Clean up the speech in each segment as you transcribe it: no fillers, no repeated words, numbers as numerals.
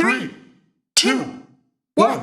3, 2, 1.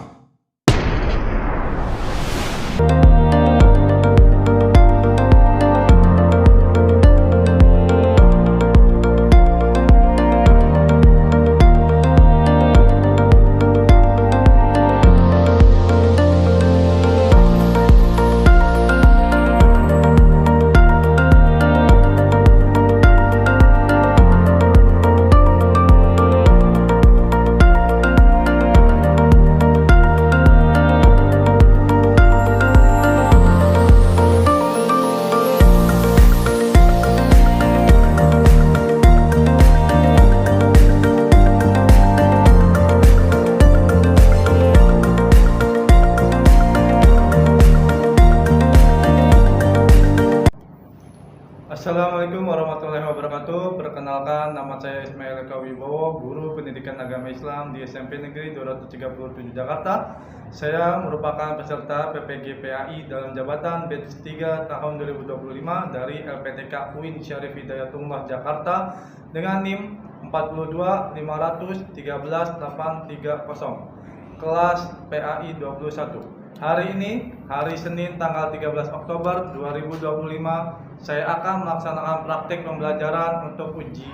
Assalamualaikum warahmatullahi wabarakatuh. Perkenalkan, nama saya Ismail Eka Wibowo, guru pendidikan agama Islam di SMP Negeri 237 Jakarta. Saya merupakan peserta PPG PAI dalam jabatan batch 3 tahun 2025 dari LPTK UIN Syarif Hidayatullah Jakarta dengan NIM 42513 kelas PAI 21. Hari ini, hari Senin tanggal 13 Oktober 2025, saya akan melaksanakan praktik pembelajaran untuk uji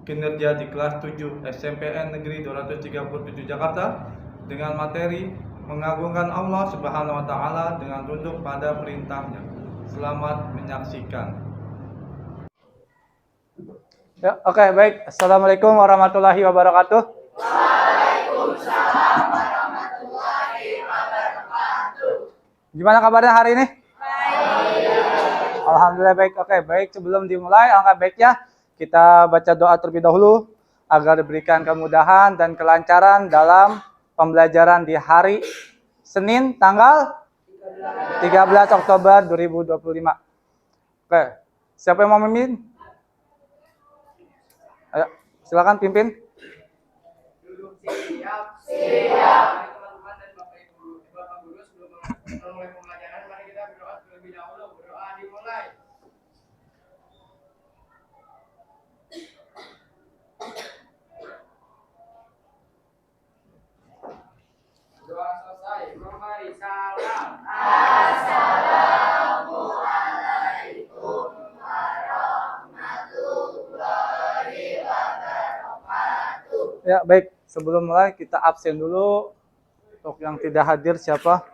kinerja di kelas 7 SMPN Negeri 237 Jakarta dengan materi mengagungkan Allah Subhanahu wa Ta'ala dengan tunduk pada perintahnya. Selamat menyaksikan. Ya, oke, baik. Assalamualaikum warahmatullahi wabarakatuh. Waalaikumsalam warahmatullahi wabarakatuh. Gimana kabarnya hari ini? Baik. Alhamdulillah baik. Oke, baik. Sebelum dimulai, alangkah baiknya kita baca doa terlebih dahulu agar diberikan kemudahan dan kelancaran dalam pembelajaran di hari Senin tanggal 13 Oktober 2025. Oke, siapa yang mau memimpin? Ayo, silakan pimpin. Siap. Teman-teman dan Bapak Guru sebelum memulai pembelajaran, mari kita berdoa terlebih dahulu. Berdoa dimulai. Doa selesai. Mari salam. Assalamualaikum warahmatullahi wabarakatuh. Ya, baik. Sebelum mulai kita absen dulu. Untuk yang tidak hadir siapa?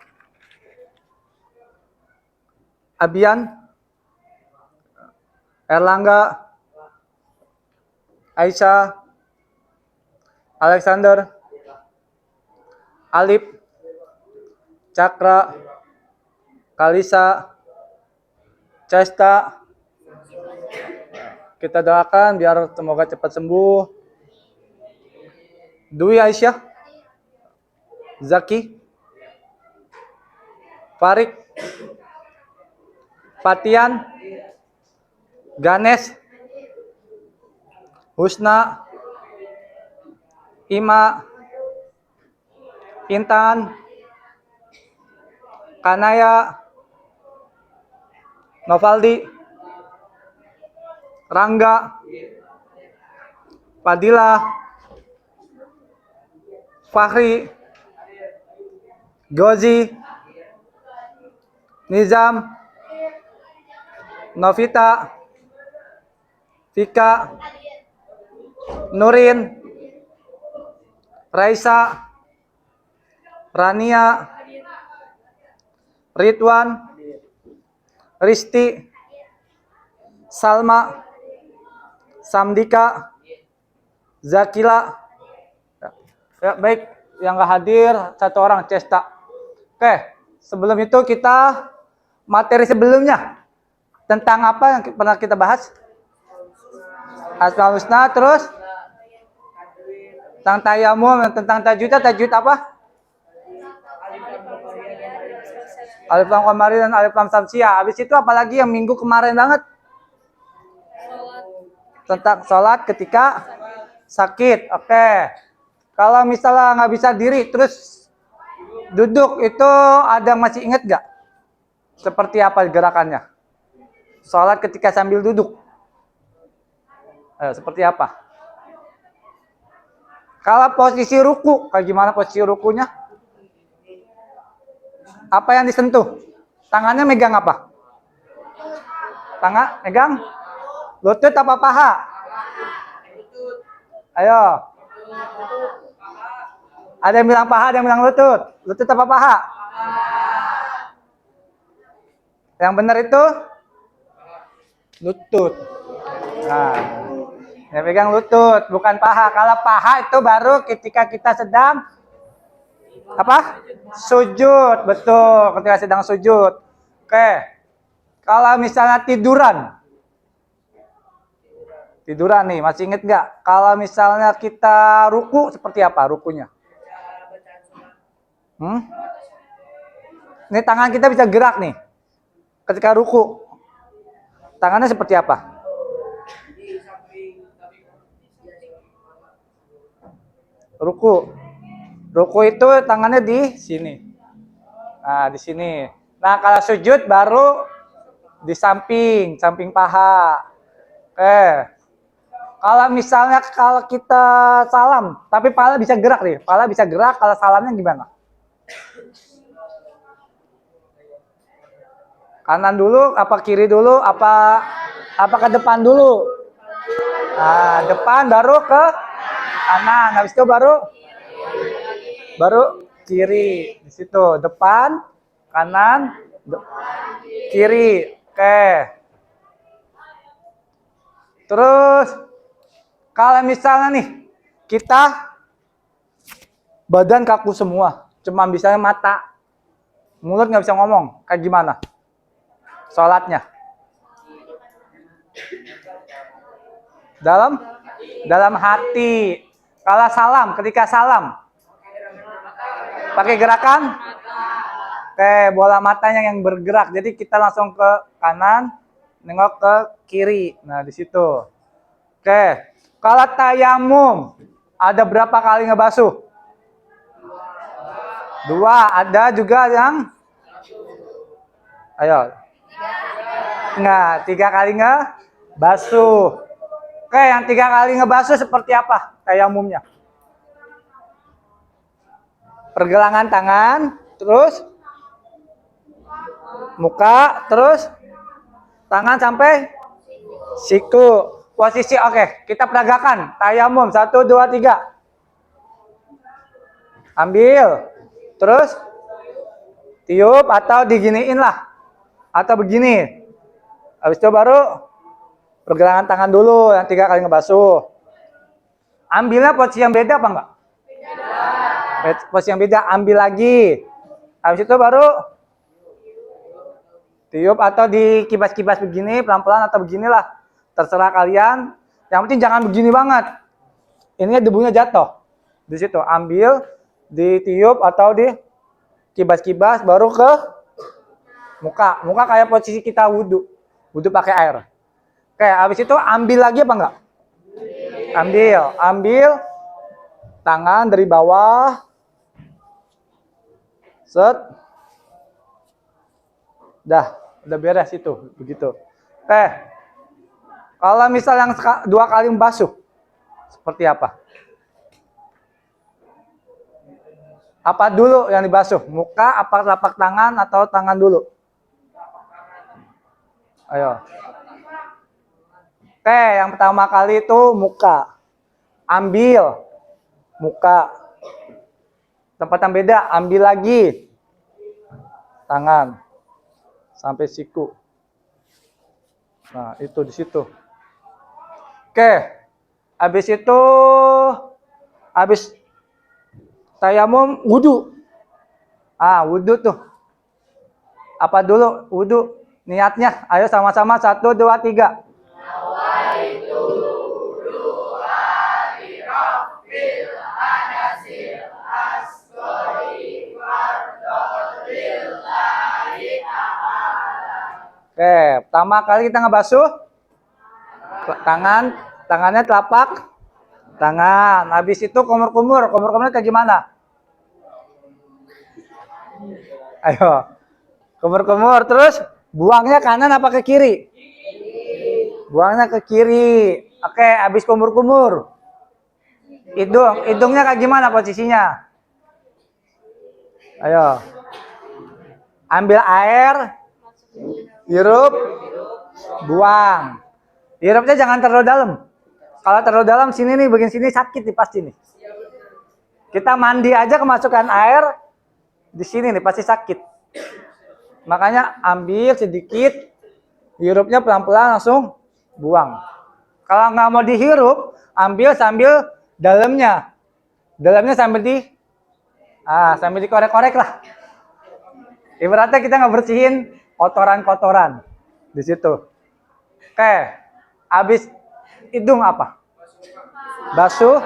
Abian, Erlangga, Aisyah, Alexander, Alip, Cakra, Kalisa, Cesta. Kita doakan biar semoga cepat sembuh. Dwi Aisyah, Zaki, Farik, Fatian, Ganes, Husna, Ima, Intan, Kanaya, Novaldi, Rangga, Fadila, Fahri, Gozi, Nizam, Novita, Vika, Nurin, Raisa, Rania, Ridwan, Risti, Salma, Samdika, Zakila. Ya, baik, yang nggak hadir satu orang, Cesta. Oke, sebelum itu kita materi sebelumnya tentang apa yang pernah kita bahas? Asmaul Husna, terus tentang tayamum, tentang tajwid apa? Alif Lam Qamari dan Alif Lam Samsiah. Habis itu apalagi yang minggu kemarin banget? Tentang sholat ketika sakit. Oke. Kalau misalnya nggak bisa diri, terus duduk, itu ada masih ingat nggak? Seperti apa gerakannya? Sholat ketika sambil duduk. Seperti apa? Kalau posisi ruku, kayak gimana posisi rukunya? Apa yang disentuh? Tangannya megang apa? Tangan megang? Lutut apa paha? Ayo. Ada yang bilang paha, ada yang bilang lutut. Lutut apa paha? Yang benar itu lutut. Nah, yang pegang lutut, bukan paha. Kalau paha itu baru ketika kita sedang apa? Sujud, betul. Ketika sedang sujud. Oke. Kalau misalnya tiduran nih, masih inget nggak? Kalau misalnya kita ruku, seperti apa rukunya? Ini tangan kita bisa gerak nih. Ketika ruku, tangannya seperti apa? Ruku itu tangannya di sini. Nah, di sini. Nah, kalau sujud baru di samping paha. Oke. Kalau misalnya kalau kita salam, tapi pala bisa gerak nih. Pala bisa gerak, kalau salamnya gimana? Kanan dulu, apa kiri dulu, apa ke depan dulu? Nah, depan baru ke kanan. Habis itu baru kiri. Di situ depan, kanan, kiri. Oke. Terus kalau misalnya nih kita badan kaku semua, cuma bisanya mata, mulut nggak bisa ngomong, kayak gimana? Sholatnya dalam hati. Kalau salam, ketika salam pakai gerakan, oke, bola matanya yang bergerak. Jadi kita langsung ke kanan, nengok ke kiri. Nah, di situ. Oke, kalau tayamum ada berapa kali ngebasuh? 2. Ada juga yang, ayo. Enggak, 3 kali ngebasuh. Oke, yang 3 kali ngebasuh seperti apa tayamumnya? Pergelangan tangan, terus muka, terus tangan sampai siku. Posisi oke, kita peragakan. Tayamum 1, 2, 3. Ambil, terus tiup atau diginiin lah, atau begini. Habis itu baru pergelangan tangan dulu yang 3 kali ngebasuh. Ambilnya posisi yang beda apa enggak? Beda. Posisi yang beda, ambil lagi. Habis itu baru tiup atau dikibas-kibas begini, pelan-pelan atau beginilah. Terserah kalian. Yang penting jangan begini banget. Ini debunya jatuh. Di situ ambil, ditiup atau dikibas-kibas baru ke muka. Muka kayak posisi kita wudhu. Wudhu pakai air. Oke, habis itu ambil lagi apa enggak? Ambil tangan dari bawah. Set. Udah beres itu, begitu. Oke. Kalau misal yang 2 kali membasuh, seperti apa? Apa dulu yang dibasuh? Muka, apa telapak tangan, atau tangan dulu? Ayo. Oke, yang pertama kali itu muka. Ambil muka. Tempat yang beda, ambil lagi tangan sampai siku. Nah, itu di situ. Oke. Habis itu tayamum wudu. Wudu tuh. Apa dulu wudu? Niatnya, ayo sama-sama 1, 2, 3. Oke, pertama kali kita ngebasuh tangannya telapak tangan. Habis itu kumur-kumurnya kayak gimana? Ayo, kumur-kumur, terus buangnya kanan apa ke kiri? Buangnya ke kiri. Oke, habis kumur-kumur. Hidungnya kayak gimana posisinya? Ayo. Ambil air, hirup, buang. Hirupnya jangan terlalu dalam. Kalau terlalu dalam sini nih, bagian sini sakit nih pasti nih. Kita mandi aja kemasukan air di sini nih pasti sakit. Makanya ambil sedikit, hirupnya pelan-pelan langsung buang. Kalau nggak mau dihirup, ambil sambil dalamnya. Dalamnya sambil sambil dikorek-korek lah. Ibaratnya kita nggak bersihin kotoran-kotoran di situ. Oke, habis hidung apa? Basuh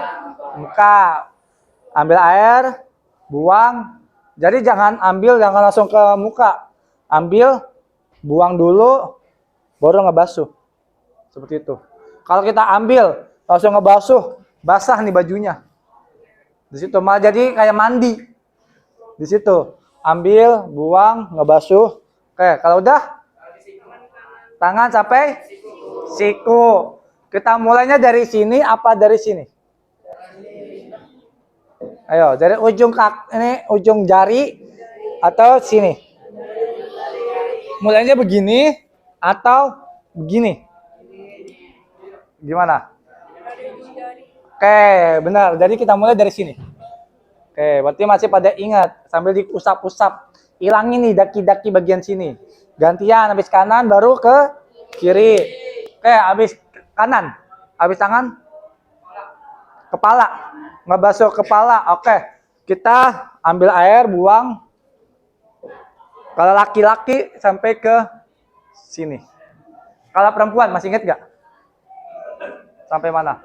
muka. Ambil air, buang. Jadi jangan langsung ke muka. Ambil, buang dulu, baru ngebasuh. Seperti itu. Kalau kita ambil, langsung ngebasuh, basah nih bajunya. Di situ malah jadi kayak mandi. Di situ. Ambil, buang, ngebasuh. Oke, kalau udah, tangan sampai siku. Kita mulainya dari sini apa dari sini? Ayo, dari ujung jari atau sini? Mulainya begini atau begini? Gimana? Oke, benar. Jadi kita mulai dari sini. Oke, berarti masih pada ingat. Sambil diusap-usap. Hilangin nih daki-daki bagian sini. Gantian, habis kanan baru ke kiri. Oke, habis kanan. Habis tangan? Kepala. Ngebasuh kepala. Oke, kita ambil air, buang. Kalau laki-laki sampai ke sini. Kalau perempuan masih ingat nggak? Sampai mana?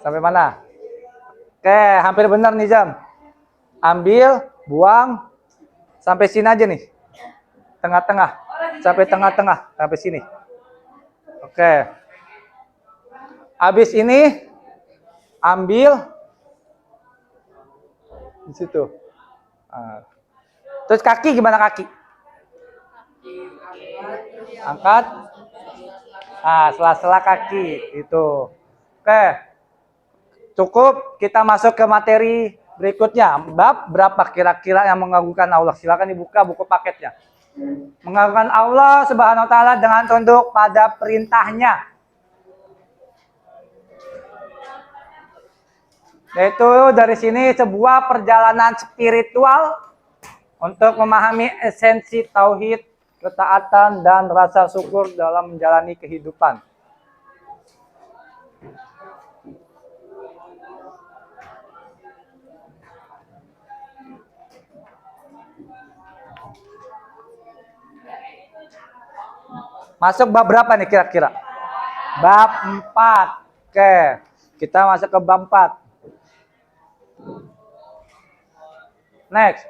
Sampai mana? Oke, hampir benar nih Jam. Ambil, buang, sampai sini aja nih. Tengah-tengah. Sampai tengah-tengah. Sampai sini. Oke. Habis ini, ambil di situ. Terus kaki gimana kaki? Angkat. Sela-sela kaki. Itu. Oke. Cukup, kita masuk ke materi berikutnya. Bab berapa kira-kira yang mengagungkan Allah? Silakan dibuka buku paketnya. Mengagungkan Allah Subhanahu wa taala dengan tunduk pada perintahnya. Yaitu dari sini sebuah perjalanan spiritual untuk memahami esensi tauhid, ketaatan, dan rasa syukur dalam menjalani kehidupan. Masuk bab berapa nih kira-kira? Bab 4. Oke, kita masuk ke bab 4. Next.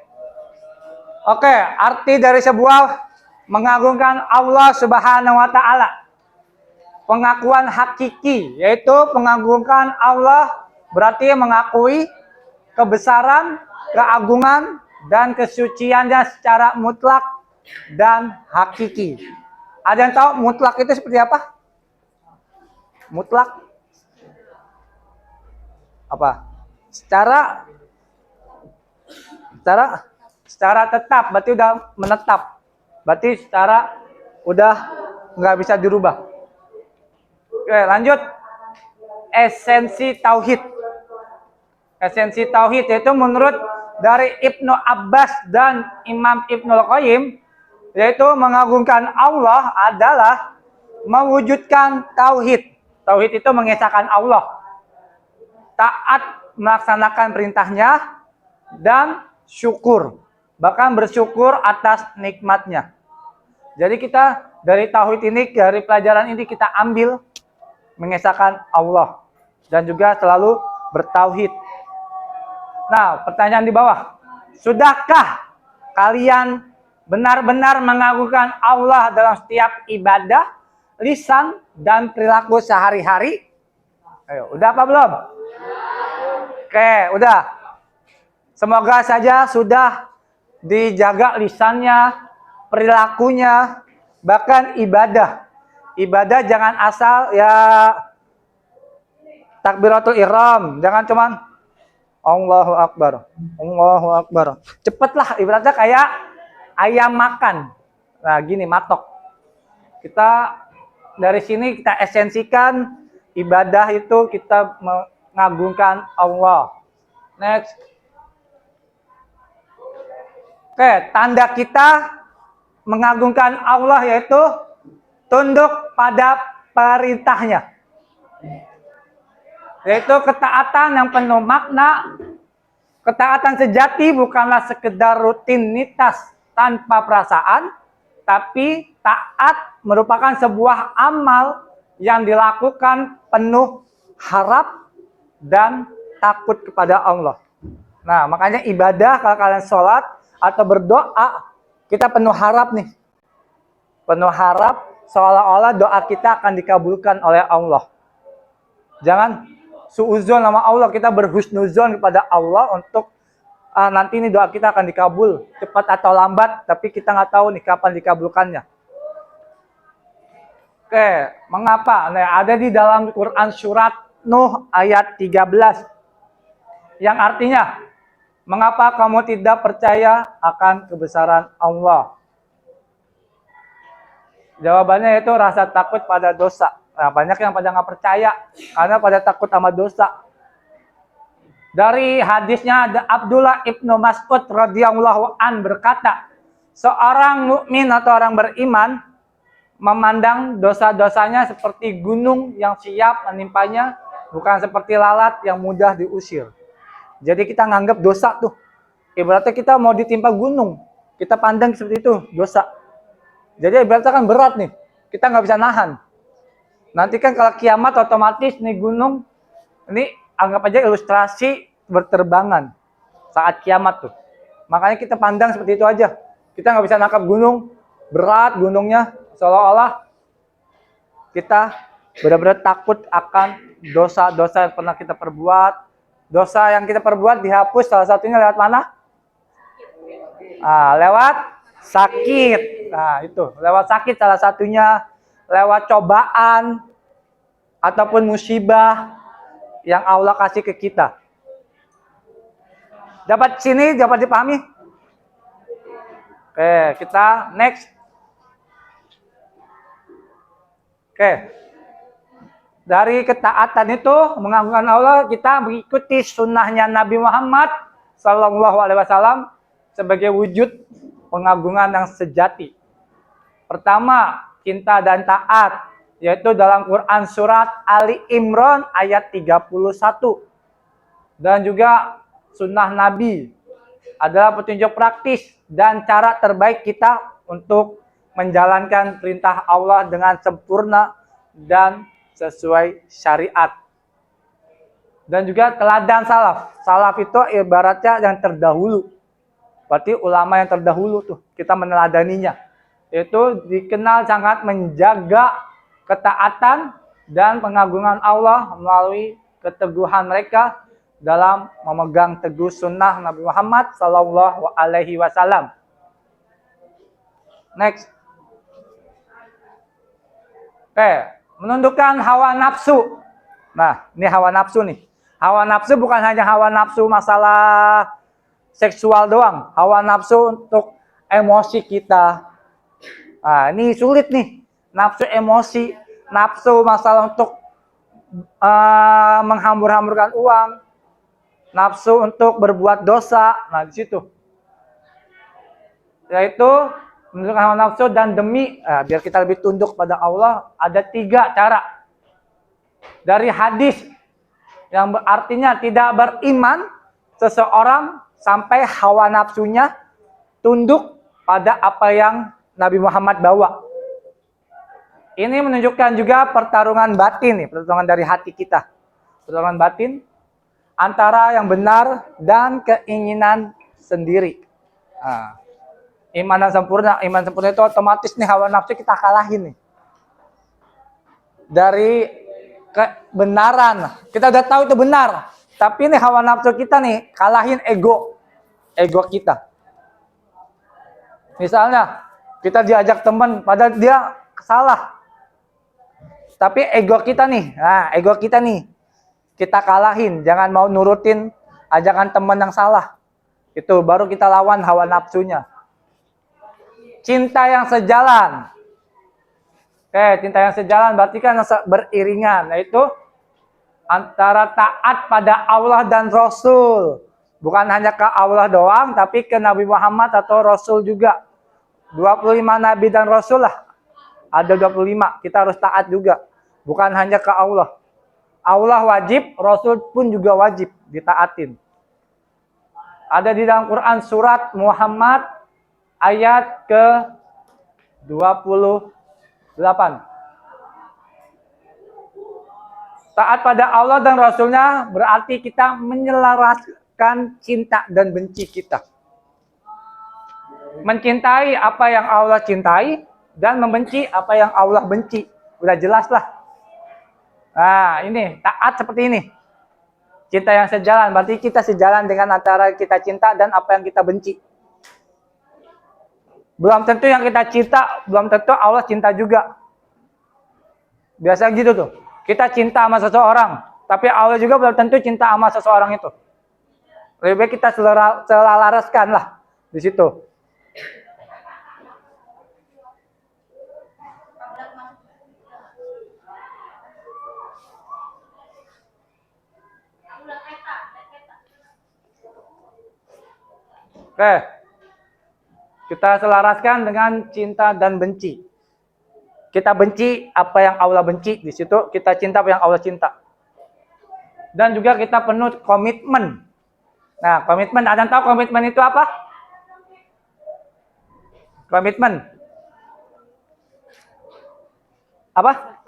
Oke, arti dari sebuah mengagungkan Allah Subhanahu wa taala. Pengakuan hakiki, yaitu mengagungkan Allah berarti mengakui kebesaran, keagungan, dan kesuciannya secara mutlak dan hakiki. Ada yang tahu mutlak itu seperti apa? Mutlak apa? Secara tetap, berarti udah menetap. Berarti secara udah nggak bisa dirubah. Oke, lanjut. Esensi tauhid. Esensi tauhid yaitu menurut dari Ibnu Abbas dan Imam Ibnul Qayyim, yaitu mengagungkan Allah adalah mewujudkan tauhid. Tauhid itu mengesahkan Allah, taat melaksanakan perintahnya, dan syukur, bahkan bersyukur atas nikmatnya. Jadi kita dari tauhid ini, dari pelajaran ini kita ambil mengesahkan Allah dan juga selalu bertauhid. Nah, pertanyaan di bawah, sudahkah kalian benar-benar mengagungkan Allah dalam setiap ibadah, lisan, dan perilaku sehari-hari? Ayo, udah apa belum? Oke, udah. Semoga saja sudah dijaga lisannya, perilakunya, bahkan ibadah. Ibadah jangan asal ya takbiratul ihram. Jangan cuman Allahu Akbar. Allahu Akbar. Cepatlah, ibaratnya kayak ayam makan. Nah, gini matok. Kita dari sini kita esensikan ibadah itu kita mengagungkan Allah. Next. Oke, tanda kita mengagungkan Allah yaitu tunduk pada perintahnya. Yaitu ketaatan yang penuh makna. Ketaatan sejati bukanlah sekedar rutinitas tanpa perasaan, tapi taat merupakan sebuah amal yang dilakukan penuh harap dan takut kepada Allah. Nah, makanya ibadah kalau kalian sholat atau berdoa, kita penuh harap nih. Penuh harap seolah-olah doa kita akan dikabulkan oleh Allah. Jangan suuzon sama Allah, kita berhusnuzon kepada Allah untuk nanti ini doa kita akan dikabul, cepat atau lambat, tapi kita nggak tahu nih kapan dikabulkannya. Oke, mengapa? Nah, ada di dalam Quran surat Nuh ayat 13 yang artinya, mengapa kamu tidak percaya akan kebesaran Allah? Jawabannya itu rasa takut pada dosa. Nah, banyak yang pada nggak percaya karena pada takut sama dosa. Dari hadisnya ada Abdullah ibnu Mas'ud radhiyallahu an berkata, seorang mukmin atau orang beriman memandang dosa-dosanya seperti gunung yang siap menimpanya, bukan seperti lalat yang mudah diusir. Jadi kita nganggap dosa tuh, ibaratnya kita mau ditimpa gunung, kita pandang seperti itu dosa. Jadi ibaratnya kan berat nih, kita nggak bisa nahan. Nanti kan kalau kiamat otomatis nih gunung, ini anggap aja ilustrasi berterbangan saat kiamat tuh. Makanya kita pandang seperti itu aja. Kita nggak bisa nangkap gunung, berat gunungnya, seolah-olah kita benar-benar takut akan dosa-dosa yang pernah kita perbuat. Dosa yang kita perbuat dihapus, salah satunya lewat mana? Lewat sakit. Nah, itu. Lewat sakit salah satunya, lewat cobaan ataupun musibah yang Allah kasih ke kita. Dapat sini, dapat dipahami? Oke, kita next. Oke. Dari ketaatan itu mengagungkan Allah, kita mengikuti sunnahnya Nabi Muhammad SAW sebagai wujud pengagungan yang sejati. Pertama, cinta dan taat, yaitu dalam Quran surat Ali Imran ayat 31. Dan juga sunnah Nabi adalah petunjuk praktis dan cara terbaik kita untuk menjalankan perintah Allah dengan sempurna dan sesuai syariat. Dan juga teladan salaf. Salaf itu ibaratnya yang terdahulu. Berarti ulama yang terdahulu tuh, kita meneladaninya. Itu dikenal sangat menjaga ketaatan dan pengagungan Allah melalui keteguhan mereka dalam memegang teguh sunnah Nabi Muhammad Sallallahu Alaihi Wasallam. Next. Oke, menundukkan hawa nafsu. Nah, ini hawa nafsu nih. Hawa nafsu bukan hanya hawa nafsu masalah seksual doang. Hawa nafsu untuk emosi kita. Nah, ini sulit nih. Nafsu emosi, nafsu masalah untuk menghambur-hamburkan uang, nafsu untuk berbuat dosa. Nah, di situ. Yaitu menunjukkan hawa nafsu dan demi, biar kita lebih tunduk pada Allah, ada 3 cara. Dari hadis yang artinya tidak beriman seseorang sampai hawa nafsunya tunduk pada apa yang Nabi Muhammad bawa. Ini menunjukkan juga pertarungan batin nih, pertarungan dari hati kita. Pertarungan batin antara yang benar dan keinginan sendiri. Nah, iman sempurna itu otomatis nih hawa nafsu kita kalahin nih. Dari kebenaran, kita udah tahu itu benar, tapi nih hawa nafsu kita nih kalahin ego kita. Misalnya kita diajak teman, padahal dia salah. Tapi ego kita nih kita kalahin, jangan mau nurutin ajakan teman yang salah. Itu baru kita lawan hawa nafsunya. Cinta yang sejalan. Cinta yang sejalan berarti kan beriringan, yaitu antara taat pada Allah dan Rasul. Bukan hanya ke Allah doang, tapi ke Nabi Muhammad atau Rasul juga. 25 Nabi dan Rasul lah. Ada 25, kita harus taat juga. Bukan hanya ke Allah. Allah wajib, Rasul pun juga wajib ditaatin. Ada di dalam Quran surat Muhammad ayat ke 28. Taat pada Allah dan Rasulnya berarti kita menyelaraskan cinta dan benci kita. Mencintai apa yang Allah cintai dan membenci apa yang Allah benci. Udah jelas lah. Nah, ini taat seperti ini. Cinta yang sejalan berarti kita sejalan dengan antara kita cinta dan apa yang kita benci. Belum tentu yang kita cinta, belum tentu Allah cinta juga. Biasa gitu tuh. Kita cinta sama seseorang, tapi Allah juga belum tentu cinta sama seseorang itu. Lebih baik kita selalaraskan lah di situ. Oke. Kita selaraskan dengan cinta dan benci. Kita benci apa yang Allah benci, di situ kita cinta apa yang Allah cinta. Dan juga kita penuh komitmen. Nah, komitmen, ada yang tahu komitmen itu apa? Komitmen. Apa?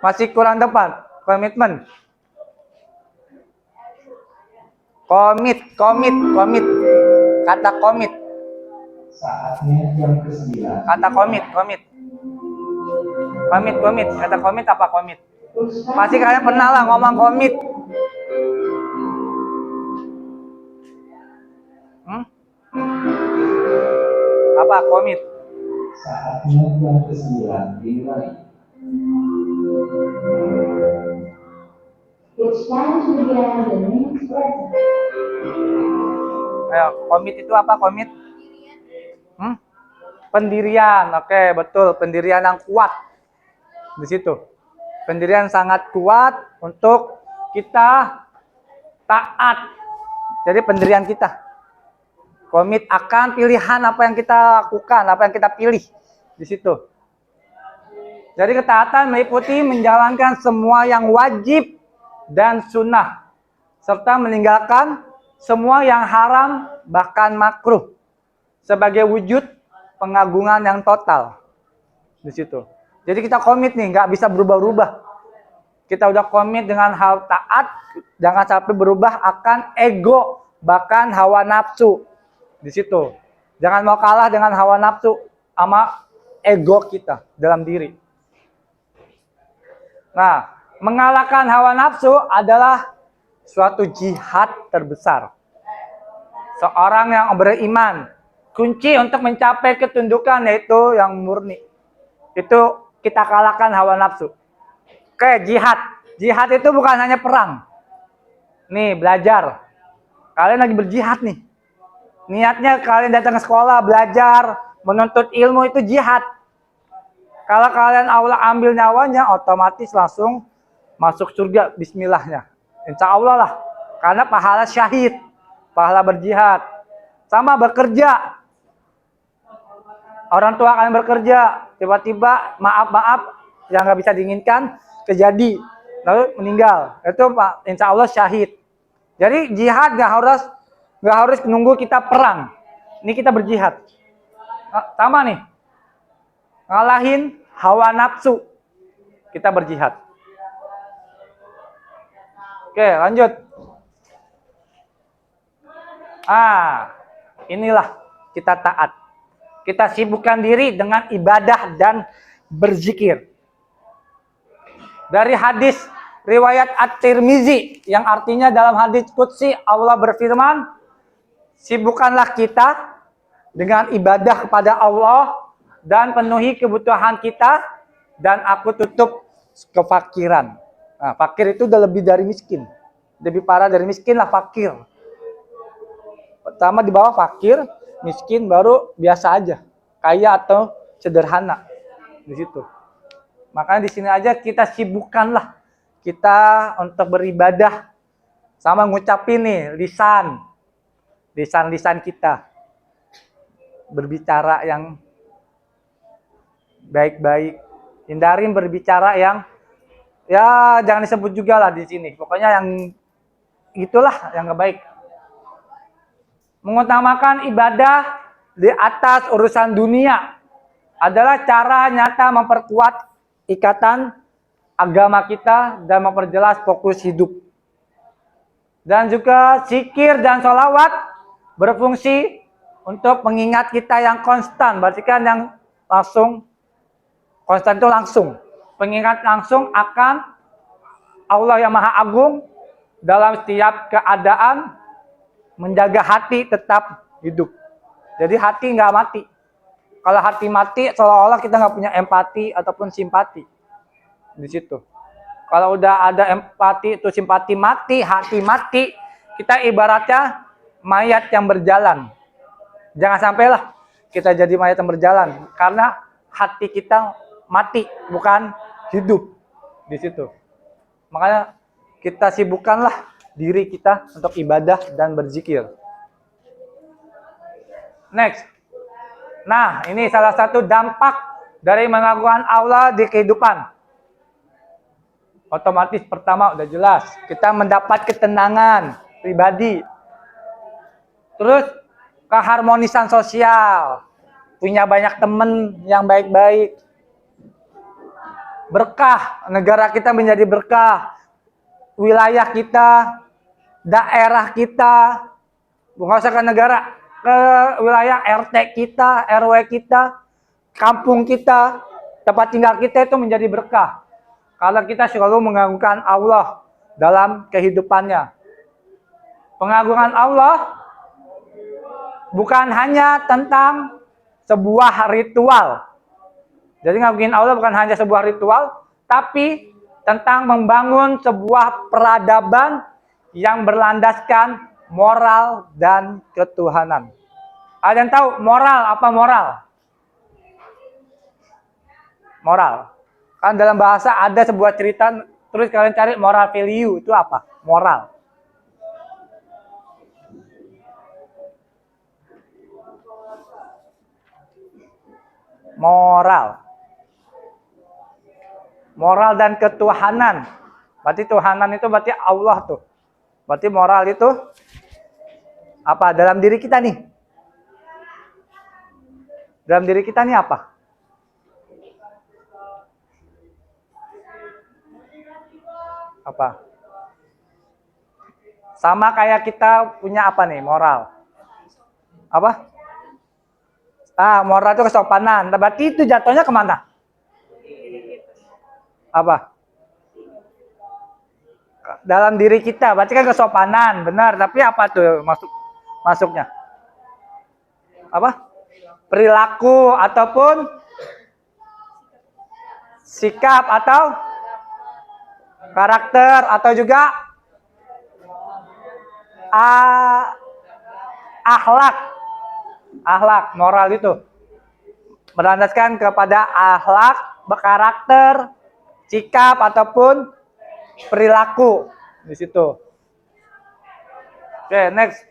Masih kurang tepat. Komitmen. Komit. Kata komit. Saatnya jam ke-9. Kata komit. Kata komit apa komit? Pasti kalian pernah lah ngomong komit. Apa komit? Saatnya jam ke-9 dimulai. It's time to begin the next lesson. Ayo, komit itu apa komit? Pendirian, oke, betul, pendirian yang kuat di situ. Pendirian sangat kuat untuk kita taat. Jadi pendirian kita. Komit akan pilihan apa yang kita lakukan, apa yang kita pilih di situ. Jadi ketaatan meliputi menjalankan semua yang wajib dan sunnah, serta meninggalkan semua yang haram bahkan makruh sebagai wujud pengagungan yang total di situ. Jadi kita komit nih, nggak bisa berubah-ubah. Kita udah komit dengan hal taat, jangan sampai berubah akan ego bahkan hawa nafsu di situ. Jangan mau kalah dengan hawa nafsu sama ego kita dalam diri. Nah, mengalahkan hawa nafsu adalah suatu jihad terbesar. Seorang yang beriman, kunci untuk mencapai ketundukan yaitu yang murni. Itu kita kalahkan hawa nafsu. Oke, jihad. Jihad itu bukan hanya perang. Nih, belajar. Kalian lagi berjihad nih. Niatnya kalian datang ke sekolah, belajar, menuntut ilmu itu jihad. Kalau kalian Allah ambil nyawanya, otomatis langsung masuk surga bismillahnya. Insya Allah lah. Karena pahala syahid. Pahala berjihad. Sama bekerja. Orang tua kalian bekerja. Tiba-tiba maaf yang nggak bisa diinginkan terjadi. Lalu meninggal. Itu insya Allah syahid. Jadi jihad nggak harus nunggu kita perang. Ini kita berjihad. Sama nih. Ngalahin hawa nafsu. Kita berjihad. Oke, lanjut. Inilah kita taat. Kita sibukkan diri dengan ibadah dan berzikir. Dari hadis riwayat At-Tirmizi yang artinya dalam hadis qudsi Allah berfirman, sibukkanlah kita dengan ibadah kepada Allah dan penuhi kebutuhan kita dan aku tutup kefakiran. Nah, fakir itu udah lebih dari miskin. Lebih parah dari miskin lah fakir. Pertama di bawah fakir, miskin, baru biasa aja. Kaya atau sederhana. Di situ. Makanya di sini aja kita sibukkanlah kita untuk beribadah sama ngucapin nih lisan kita berbicara yang baik-baik, hindarin berbicara yang ya jangan disebut juga lah di sini, pokoknya yang itulah yang nggak baik. Mengutamakan ibadah di atas urusan dunia adalah cara nyata memperkuat ikatan agama kita dan memperjelas fokus hidup. Dan juga zikir dan sholawat berfungsi untuk mengingat kita yang konstan. Berarti kan yang langsung, konstan itu langsung. Pengingat langsung akan Allah yang Maha Agung dalam setiap keadaan, menjaga hati tetap hidup. Jadi hati nggak mati. Kalau hati mati, seolah-olah kita nggak punya empati ataupun simpati. Di situ. Kalau udah ada empati itu simpati mati, hati mati, kita ibaratnya mayat yang berjalan. Jangan sampailah kita jadi mayat yang berjalan karena hati kita mati, bukan hidup di situ. Makanya kita sibukkanlah diri kita untuk ibadah dan berzikir. Next. Nah, ini salah satu dampak dari mengagungkan Allah di kehidupan. Otomatis pertama udah jelas, kita mendapat ketenangan pribadi. Terus keharmonisan sosial, punya banyak teman yang baik-baik. Berkah, negara kita menjadi berkah. Wilayah kita, daerah kita, bukan usah ke negara, ke wilayah RT kita, RW kita, kampung kita, tempat tinggal kita itu menjadi berkah. Kalau kita selalu mengagungkan Allah dalam kehidupannya. Pengagungan Allah bukan hanya tentang sebuah ritual. Jadi ngagungin Allah bukan hanya sebuah ritual, tapi tentang membangun sebuah peradaban yang berlandaskan moral dan ketuhanan. Ada yang tahu moral apa moral? Moral. Kan dalam bahasa ada sebuah cerita, terus kalian cari moral value itu apa? Moral. Moral. Moral dan ketuhanan. Berarti tuhanan itu berarti Allah tuh. Berarti moral itu apa? Dalam diri kita nih. Dalam diri kita nih apa? Apa? Sama kayak kita punya apa nih? Moral. Apa? Moral itu kesopanan. Berarti itu jatuhnya kemana? Apa? Dalam diri kita. Berarti kan kesopanan, benar. Tapi apa tuh masuknya? Apa? Perilaku ataupun sikap atau karakter atau juga akhlak, moral itu berlandaskan kepada akhlak, karakter, sikap ataupun perilaku di situ. Oke, next.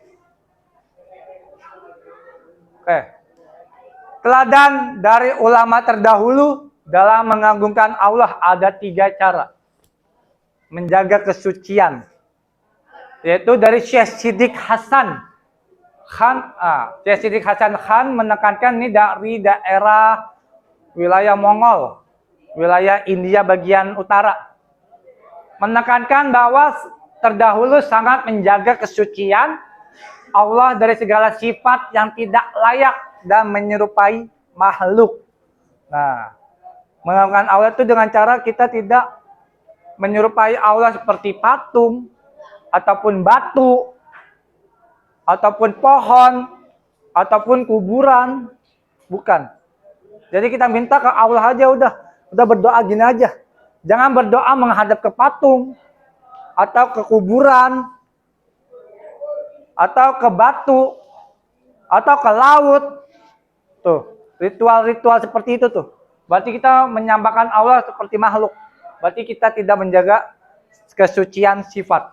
Oke. Teladan dari ulama terdahulu dalam mengagungkan Allah ada 3 cara menjaga kesucian, yaitu dari Syekh Siddiq Hasan Khan. Syekh Siddiq Hasan Khan menekankan ini dari daerah wilayah Mongol, wilayah India bagian utara, menekankan bahwa terdahulu sangat menjaga kesucian Allah dari segala sifat yang tidak layak dan menyerupai makhluk. Nah, mengagungkan Allah itu dengan cara kita tidak menyerupai Allah seperti patung, ataupun batu, ataupun pohon, ataupun kuburan. Bukan. Jadi kita minta ke Allah aja udah berdoa gini aja. Jangan berdoa menghadap ke patung, atau ke kuburan, atau ke batu, atau ke laut. Tuh, ritual-ritual seperti itu tuh. Berarti kita menyembahkan Allah seperti makhluk. Berarti kita tidak menjaga kesucian sifat.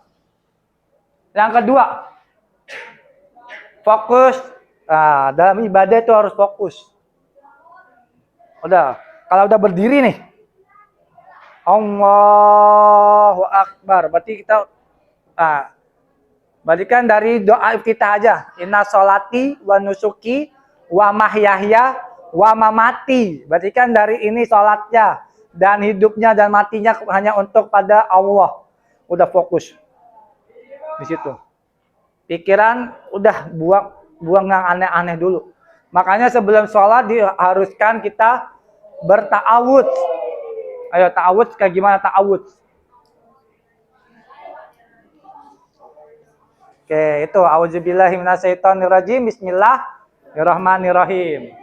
Yang kedua, fokus. Nah, dalam ibadah itu harus fokus. Udah, kalau udah berdiri nih, Allahu Akbar. Berarti kita, berarti kan dari doa kita aja. Inna sholati wa nusuki wa mahyahya wa mamati. Berarti kan dari ini sholatnya dan hidupnya dan matinya hanya untuk pada Allah. Udah fokus di situ. Pikiran udah buang yang aneh-aneh dulu. Makanya sebelum sholat diharuskan kita berta'awudz. Ayo ta'awudz, kayak gimana ta'awudz? Oke, itu auzubillahi minasyaitonirrajim. Bismillahirrahmanirrahim.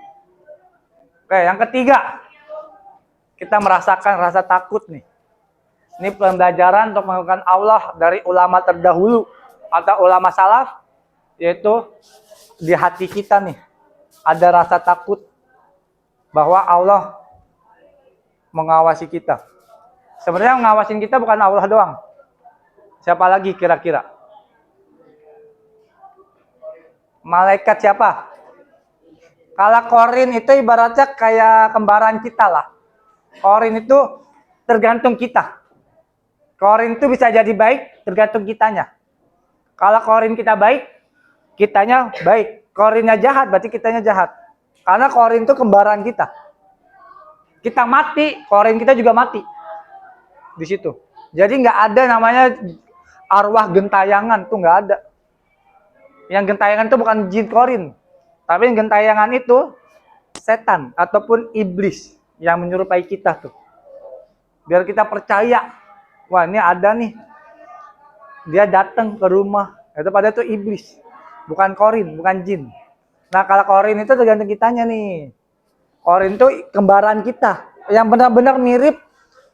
Oke, yang ketiga, kita merasakan rasa takut nih. Ini pembelajaran untuk mengenalkan Allah dari ulama terdahulu atau ulama salaf, yaitu di hati kita nih ada rasa takut bahwa Allah mengawasi kita. Sebenarnya mengawasin kita bukan Allah doang. Siapa lagi kira-kira? Malaikat siapa? Kalau korin itu ibaratnya kayak kembaran kita lah. Korin itu tergantung kita. Korin itu bisa jadi baik, tergantung kitanya. Kalau korin kita baik, kitanya baik. Korinnya jahat, berarti kitanya jahat. Karena korin itu kembaran kita. Kita mati, korin kita juga mati. Di situ. Jadi nggak ada namanya arwah gentayangan, tuh nggak ada. Yang gentayangan itu bukan jin korin. Tapi yang gentayangan itu setan ataupun iblis yang menyerupai kita tuh. Biar kita percaya, wah ini ada nih. Dia datang ke rumah. Itu pada itu iblis. Bukan korin, bukan jin. Nah kalau korin itu tergantung kitanya nih. Korin itu kembaran kita. Yang benar-benar mirip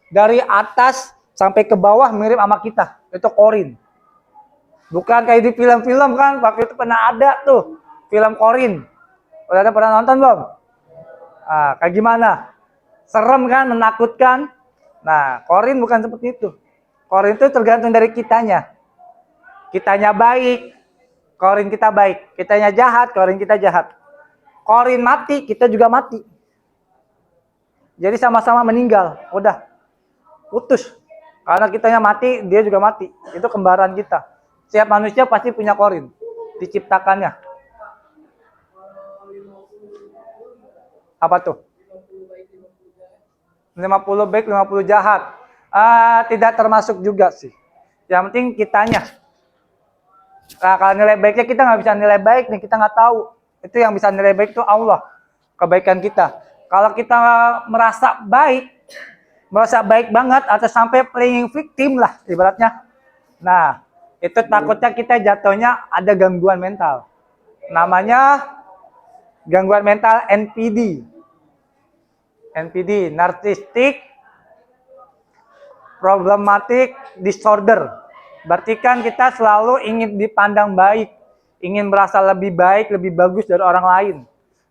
dari atas sampai ke bawah mirip sama kita. Itu korin. Bukan kayak di film-film kan. Waktu itu pernah ada tuh. Film korin. Udah ada pernah nonton belum? Nah, kayak gimana? Serem kan? Menakutkan? Nah, korin bukan seperti itu. Korin itu tergantung dari kitanya. Kitanya baik, korin kita baik. Kitanya jahat, korin kita jahat. Korin mati, kita juga mati. Jadi sama-sama meninggal. Udah. Putus. Karena kitanya mati, dia juga mati. Itu kembaran kita. Setiap manusia pasti punya korin. Diciptakannya. Apa tuh? 50 baik, 50 jahat. Tidak termasuk juga sih. Yang penting kitanya. Nah, kalau nilai baiknya kita nggak bisa nilai baik nih, kita nggak tahu. Itu yang bisa nilai baik itu Allah, kebaikan kita. Kalau kita merasa baik banget atau sampai playing victim lah ibaratnya. Nah, itu takutnya kita jatuhnya ada gangguan mental. Namanya gangguan mental NPD. NPD, Narcissistic Problematic Disorder. Berarti kan kita selalu ingin dipandang baik, ingin merasa lebih baik, lebih bagus dari orang lain,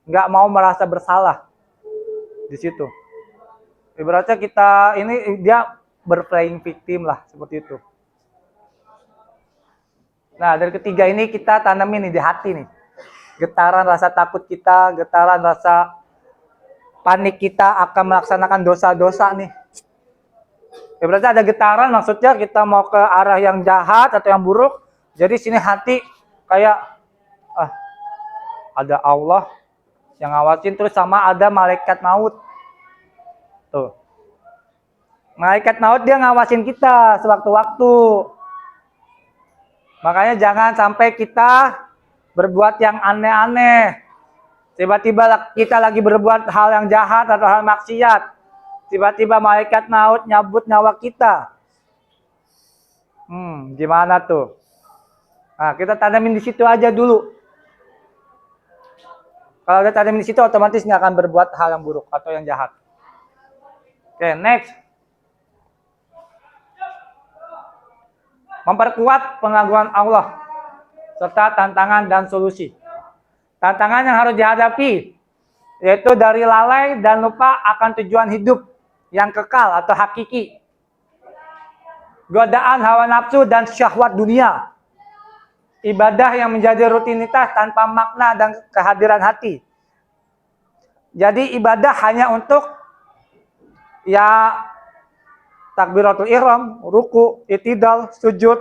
nggak mau merasa bersalah di situ. Ibaratnya kita ini dia berplaying victim lah seperti itu. Nah dari ketiga ini kita tanamin nih di hati nih, getaran rasa takut kita, getaran rasa panik kita akan melaksanakan dosa-dosa nih. Ya berarti ada getaran, maksudnya kita mau ke arah yang jahat atau yang buruk. Jadi sini hati kayak ada Allah yang ngawasin, terus sama ada malaikat maut. Tuh. Malaikat maut dia ngawasin kita sewaktu-waktu. Makanya jangan sampai kita berbuat yang aneh-aneh. Tiba-tiba kita lagi berbuat hal yang jahat atau hal maksiat. Tiba-tiba malaikat maut nyabut nyawa kita. Gimana tuh? Nah, kita tanamin di situ aja dulu. Kalau kita tanamin di situ, otomatis nggak akan berbuat hal yang buruk atau yang jahat. Oke, next. memperkuat pengagungan Allah, serta tantangan dan solusi. Tantangan yang harus dihadapi yaitu dari lalai dan lupa akan tujuan hidup yang kekal atau hakiki. Godaan hawa nafsu dan syahwat dunia. Ibadah yang menjadi rutinitas tanpa makna dan kehadiran hati. Jadi ibadah hanya untuk ya takbiratul ihram, ruku, i'tidal, sujud,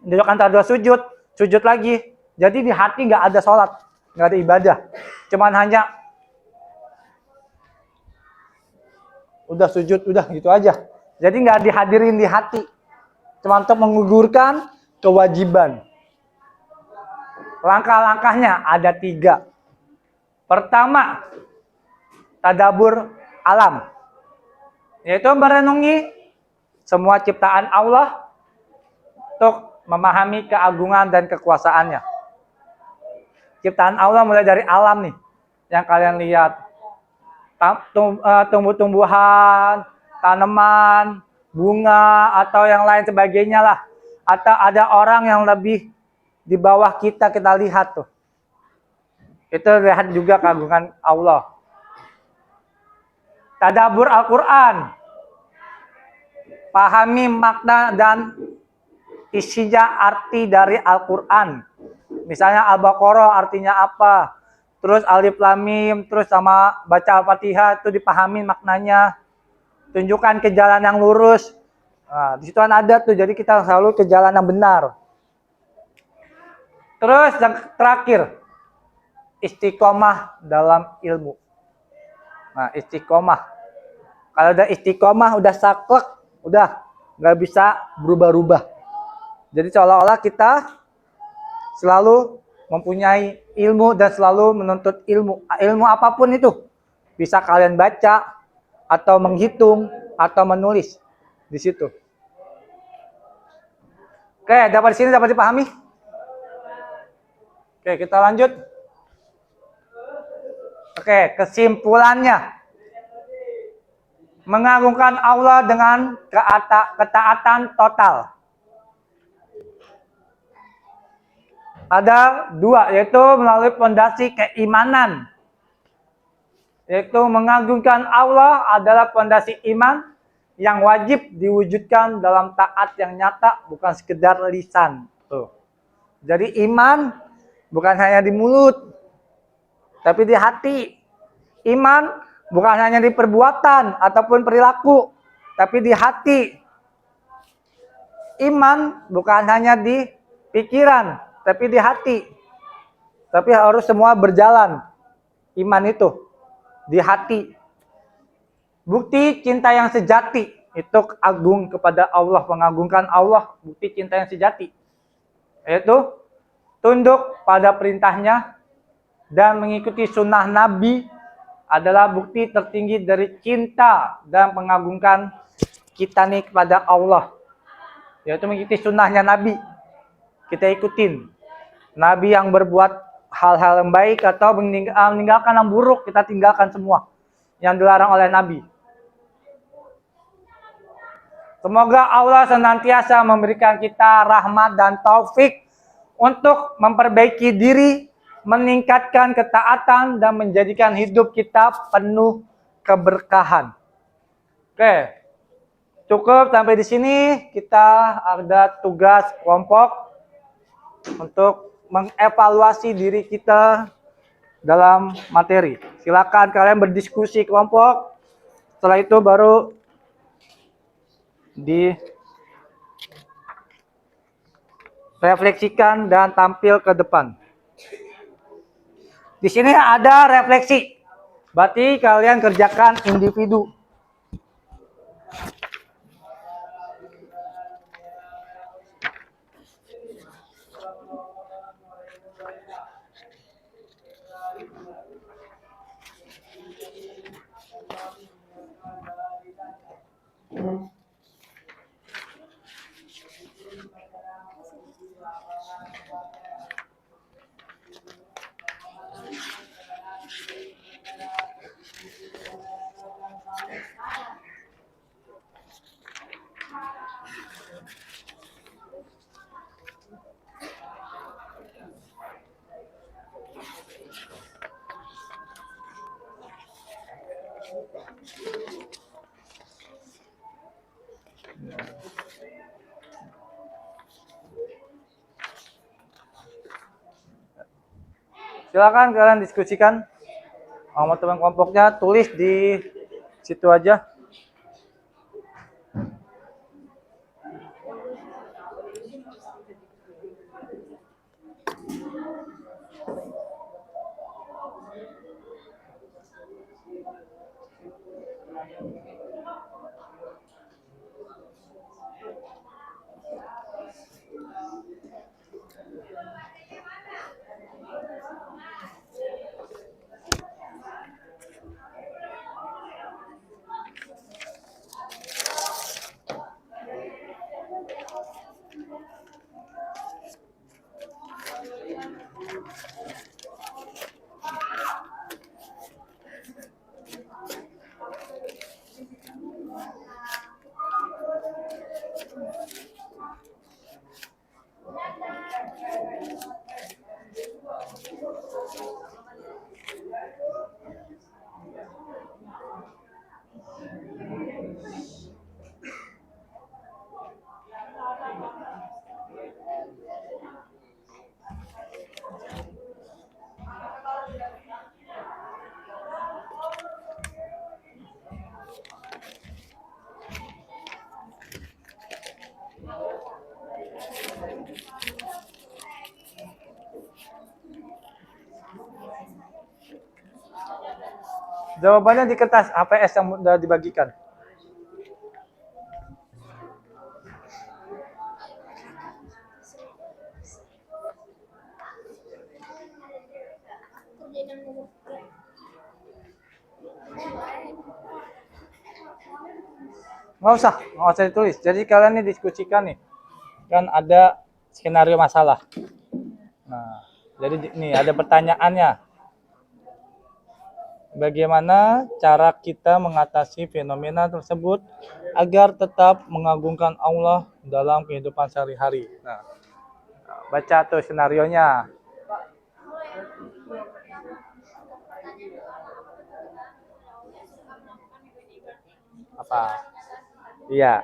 duduk antara dua sujud, sujud lagi. Jadi di hati nggak ada sholat, nggak ada ibadah. Cuman hanya udah sujud, udah gitu aja. Jadi nggak dihadirin di hati. Cuma untuk menggugurkan kewajiban. Langkah-langkahnya ada 3. Pertama, tadabur alam. Yaitu merenungi semua ciptaan Allah untuk memahami keagungan dan kekuasaannya. Ciptaan Allah mulai dari alam nih, yang kalian lihat. Tumbuh-tumbuhan, tanaman, bunga, atau yang lain sebagainya lah. Atau ada orang yang lebih di bawah kita lihat tuh. Itu lihat juga keagungan Allah. Tadabbur Al-Quran. Pahami makna dan isinya arti dari Al-Quran. Misalnya Al-Baqarah artinya apa. Terus Alif Lam Mim, terus sama baca Al-Fatihah itu dipahami maknanya. Tunjukkan ke jalan yang lurus. Nah, di situ ada tuh, jadi kita selalu ke jalan yang benar. Terus yang terakhir, istiqomah dalam ilmu. Nah, istiqomah. Kalau udah istiqomah, udah saklek, udah nggak bisa berubah-ubah. Jadi seolah-olah kita selalu mempunyai ilmu dan selalu menuntut ilmu. Ilmu apapun itu. Bisa kalian baca, atau menghitung, atau menulis di situ. Oke, dapat di sini dapat dipahami? Oke, kita lanjut. Oke, kesimpulannya. Mengagungkan Allah dengan ketaatan total. Ada 2, yaitu melalui fondasi keimanan. Yaitu mengagungkan Allah adalah fondasi iman yang wajib diwujudkan dalam taat yang nyata, bukan sekedar lisan. Tuh. Jadi iman bukan hanya di mulut, tapi di hati. Iman bukan hanya di perbuatan ataupun perilaku, tapi di hati. Iman bukan hanya di pikiran, tapi di hati. Tapi harus semua berjalan. Iman itu di hati. Bukti cinta yang sejati itu agung kepada Allah, mengagungkan Allah, bukti cinta yang sejati. Yaitu tunduk pada perintahnya dan mengikuti sunnah Nabi adalah bukti tertinggi dari cinta dan mengagungkan kita nih kepada Allah. Yaitu mengikuti sunnahnya Nabi. Kita ikutin. Nabi yang berbuat hal-hal yang baik atau meninggalkan yang buruk, kita tinggalkan semua yang dilarang oleh Nabi. Semoga Allah senantiasa memberikan kita rahmat dan taufik untuk memperbaiki diri, meningkatkan ketaatan, dan menjadikan hidup kita penuh keberkahan. Oke, cukup sampai di sini. Kita ada tugas kelompok untuk mengevaluasi diri kita dalam materi. Silakan kalian berdiskusi kelompok. Setelah itu baru direfleksikan dan tampil ke depan. Di sini ada refleksi. Berarti kalian kerjakan individu. Silakan kalian diskusikan sama teman kelompoknya, tulis di situ aja. Jawabannya di kertas HPS yang sudah dibagikan. Nggak usah ditulis. Jadi kalian ini diskusikan nih. Kan ada skenario masalah. Nah, jadi nih ada pertanyaannya. Bagaimana cara kita mengatasi fenomena tersebut agar tetap mengagungkan Allah dalam kehidupan sehari-hari? Nah, baca tuh skenarionya. Apa? Iya.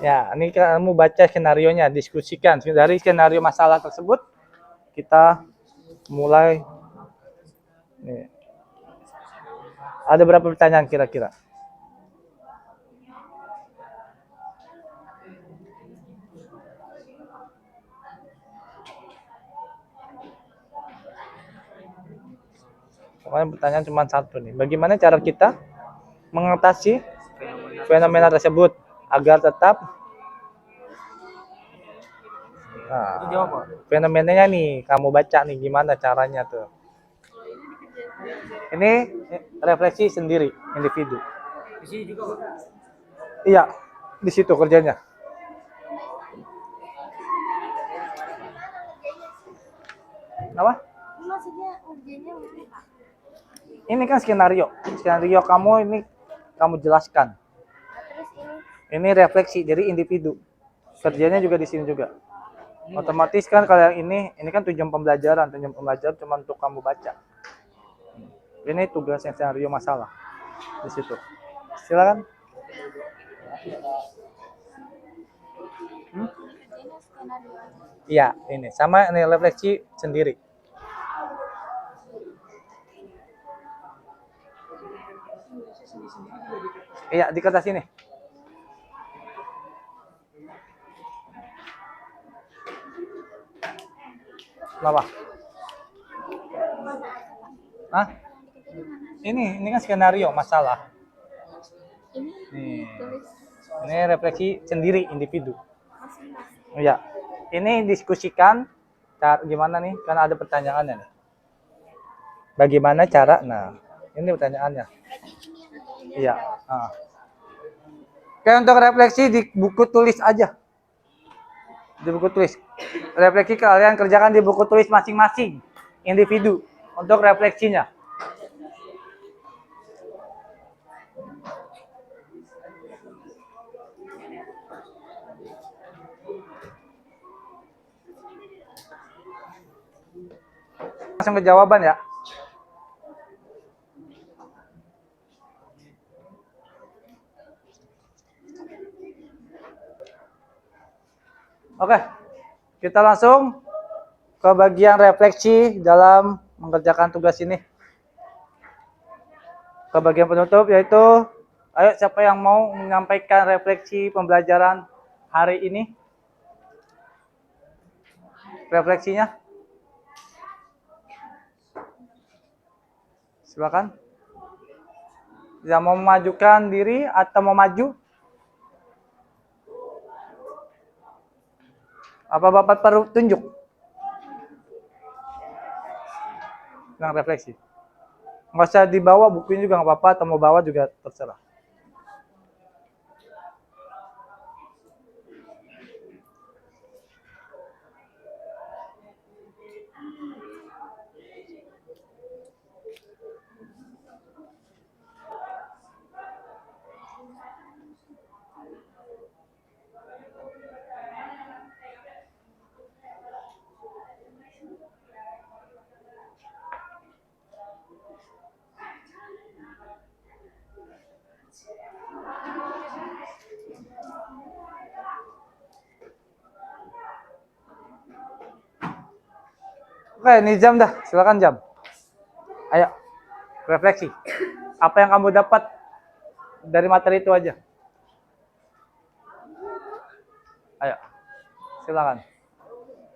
Ya, ini kamu baca skenarionya, diskusikan. Dari skenario masalah tersebut, kita mulai. Nih. Ada berapa pertanyaan kira-kira? Kemarin pertanyaan cuma satu nih. Bagaimana cara kita mengatasi fenomena tersebut agar tetap fenomenanya nih kamu baca nih gimana caranya tuh. Ini refleksi sendiri individu. Di sini juga, Pak. Iya, di situ kerjanya. Apa? Maksudnya urgennya mana, Pak? Ini kan skenario. Skenario kamu ini kamu jelaskan. Terus Ini refleksi dari individu. Kerjanya juga di sini juga. Otomatis kan kalau yang ini kan tujuan pembelajaran cuma untuk kamu baca. Ini tugasnya skenario masalah di situ. Silakan. Iya, ini sama ini refleksi sendiri. Iya, di kertas ini. Kenapa? Hah? Ini kan skenario masalah. Nih. Ini refleksi sendiri individu. Iya. Ini diskusikan gimana nih? Karena ada pertanyaannya nih. Bagaimana cara? Nah, ini pertanyaannya. Iya. Nah. Oke, untuk refleksi di buku tulis aja. Di buku tulis. Refleksi kalian kerjakan di buku tulis masing-masing individu untuk refleksinya. Langsung ke jawaban ya. Oke, kita langsung ke bagian refleksi dalam mengerjakan tugas ini. Ke bagian penutup yaitu, ayo siapa yang mau menyampaikan refleksi pembelajaran hari ini? Refleksinya? Silakan. Yang mau memajukan diri atau mau maju? Apa Bapak perlu tunjuk? Yang refleksi. Nggak usah dibawa bukunya juga nggak apa-apa, atau mau bawa juga terserah. Oke, ini jam dah. Silakan jam. Ayo, refleksi. Apa yang kamu dapat dari materi itu aja? Ayo, silakan.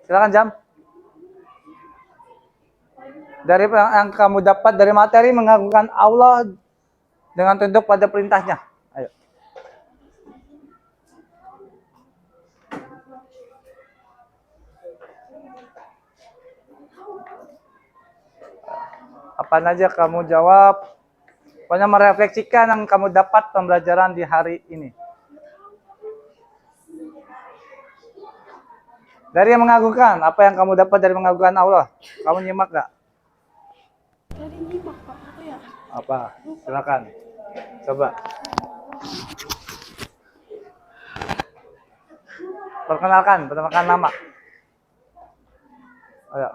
Silakan jam. Dari yang kamu dapat dari materi mengagungkan Allah dengan tunduk pada perintahnya. Ayo. Apa aja kamu jawab. Pokoknya merefleksikan yang kamu dapat pembelajaran di hari ini. Dari yang mengagungkan, apa yang kamu dapat dari mengagungkan Allah? Kamu nyimak gak? Tadi nyimak Pak, apa ya? Apa? Silakan. Coba. Perkenalkan nama. Ayo.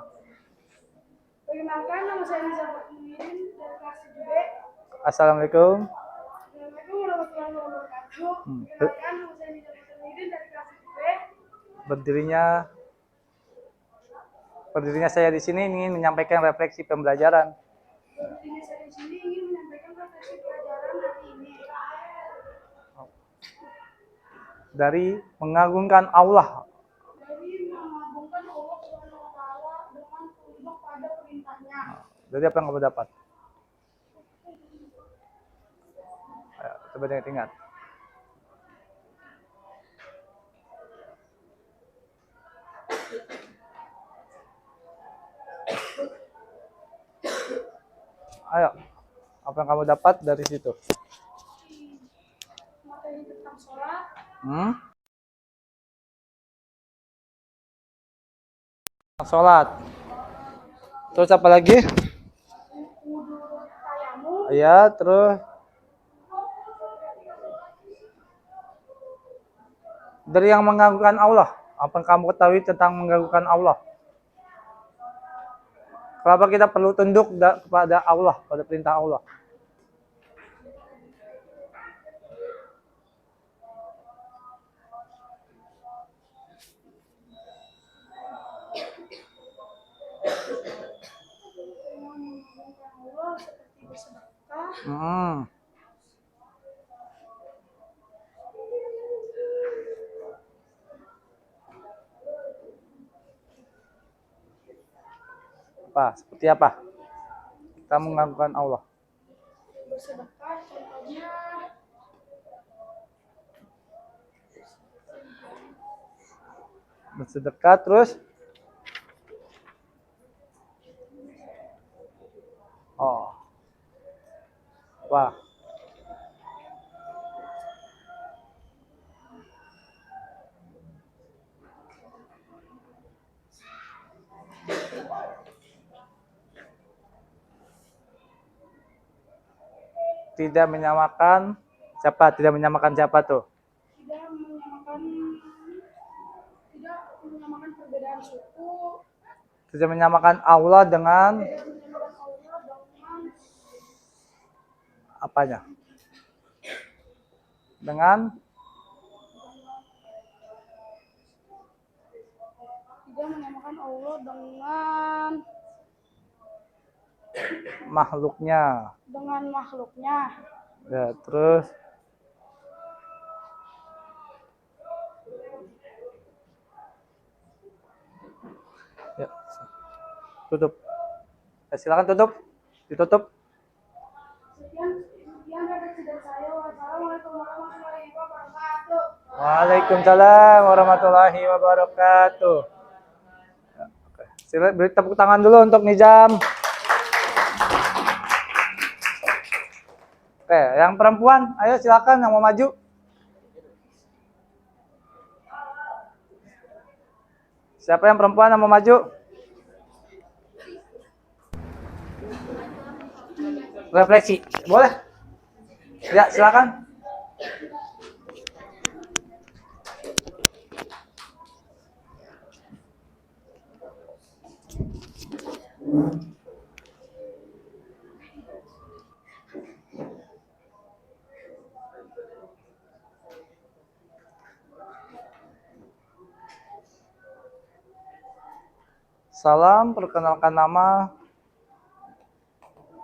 Perkenalkan, nama saya Nizam Muhyiddin dari kelas 7B. Assalamualaikum. Assalamualaikum warahmatullahi wabarakatuh. Perkenalkan, nama saya Nizam Muhyiddin dari kelas 7B. Berdirinya saya di sini ingin menyampaikan refleksi pembelajaran. Berdirinya saya di sini ingin menyampaikan refleksi pelajaran hari ini. Dari mengagungkan Allah. Dari mengagungkan Allah Subhanahu wa taala dengan tunduk pada perintahnya. Dari apa yang kamu dapat? Ayo, coba ingat. Ayo, apa yang kamu dapat dari situ? Materi tentang sholat, Sholat. Terus apa lagi? wudhu tayamum, Ya, terus dari yang mengagungkan Allah. Apa yang kamu ketahui tentang mengagungkan Allah? Kenapa kita perlu tunduk kepada Allah, pada perintah Allah? mengagungkan Allah seperti bersedekah, Apa? Seperti apa? Kita mengagungkan Allah. bersedekah contohnya Bersedekah terus. Oh. Wah. Tidak menyamakan siapa? Tidak menyamakan siapa tuh? tidak menyamakan perbedaan suku, Tidak menyamakan Allah dengan tidak menyamakan Allah dengan apanya? Dengan dia menyamakan Allah dengan makhluknya. Ya, terus ya, tutup. Ya, silakan tutup. Ditutup. Sekian redaksi dari saya. Wassalamualaikum warahmatullahi wabarakatuh. Waalaikumsalam warahmatullahi wabarakatuh. Ya, oke. Silakan beri tepuk tangan dulu untuk Nizam. Oke, yang perempuan, ayo silakan yang mau maju. Siapa yang perempuan yang mau maju? Refleksi, boleh? Ya, silakan. Salam, perkenalkan nama.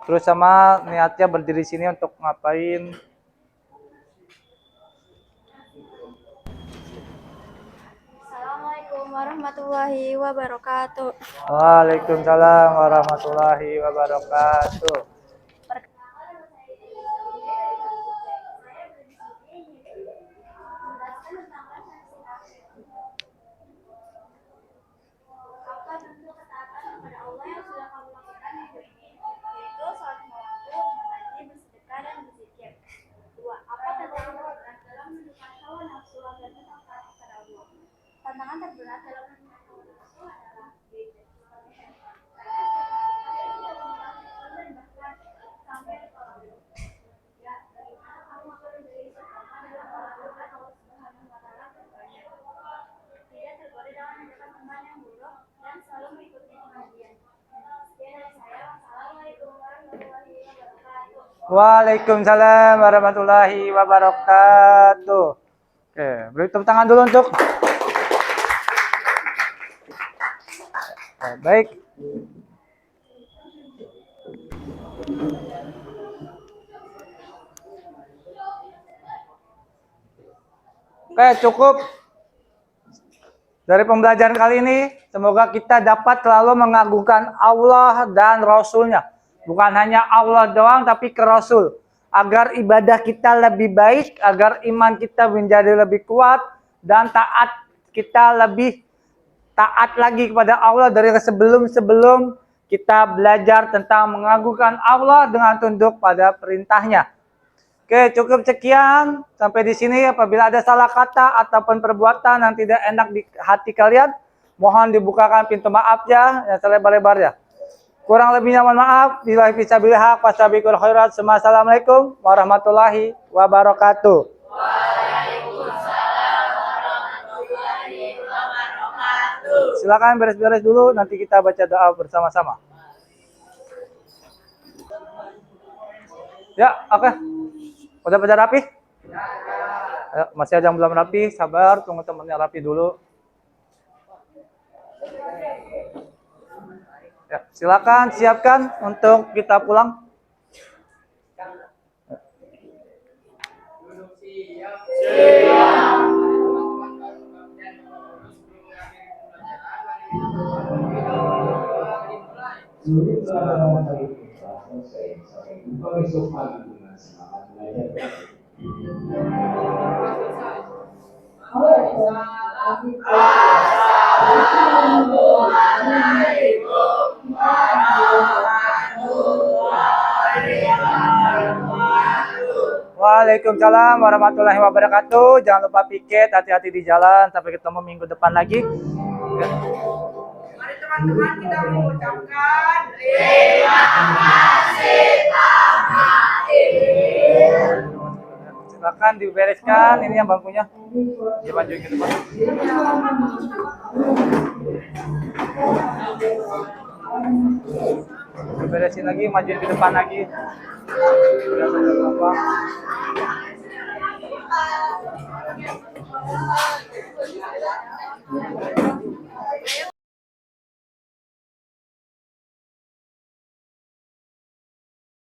Terus sama niatnya berdiri sini untuk ngapain? Assalamualaikum warahmatullahi wabarakatuh. Waalaikumsalam warahmatullahi wabarakatuh. Apa bentuk ketaatan kepada Allah yang sudah kamu lakukan di hidup ini? Yaitu salat lima waktu, mengaji, bersedekah, dan berzikir. 2. Apa tantangan terberat dalam menundukkan hawa nafsu agar tetap taat kepada Allah? Tantangan terberat dalam menundukkan hawa nafsu adalah yaitu sampai ditolak. Ya, bagaimana kamu akan menjadi istiqomah dalam melakukan Allah Subhanahu wa Ta'ala ke depannya? Tidak tergoda dengan ajakan teman yang buruk dan selalu mengikuti pengajian. Sekian dari saya. Wassalamualaikum warahmatullahi wabarakatuh. Waalaikumsalam warahmatullahi wabarakatuh. Oke, beri tepuk tangan dulu untuk. Baik. Oke, cukup. Dari pembelajaran kali ini, semoga kita dapat selalu mengagungkan Allah dan Rasul-Nya. Bukan hanya Allah doang, tapi ke Rasul. Agar ibadah kita lebih baik, agar iman kita menjadi lebih kuat, dan taat kita lebih taat lagi kepada Allah dari sebelum-sebelum kita belajar tentang mengagungkan Allah dengan tunduk pada perintahnya. Oke, cukup sekian. Sampai di sini. Apabila ada salah kata ataupun perbuatan yang tidak enak di hati kalian, mohon dibukakan pintu maafnya yang selebar-lebarnya. Kurang lebihnya mohon maaf. Billahi fisabilillah haq wasabiqul khairat. Assalamualaikum warahmatullahi wabarakatuh. Waalaikumsalam warahmatullahi wabarakatuh. Silakan beres-beres dulu, nanti kita baca doa bersama-sama. Ya, oke. Udah pada rapi? Ayo, masih ada yang belum rapi, sabar, tunggu temennya rapi dulu. Ya, silakan siapkan untuk kita pulang. Duduk siap. Seluruh pelajaran hari ini telah selesai. Sampai jumpa besok pagi dengan semangat belajar. Waalaikumsalam warahmatullahi wabarakatuh. Jangan lupa piket, hati-hati di jalan. Sampai ketemu minggu depan lagi. Ya. Mari teman-teman kita mengucapkan Silakan dibereskan ini yang bangkunya. Dimajuin ke depan. Diberesin lagi, majuin ke depan lagi. Biar saja gampang.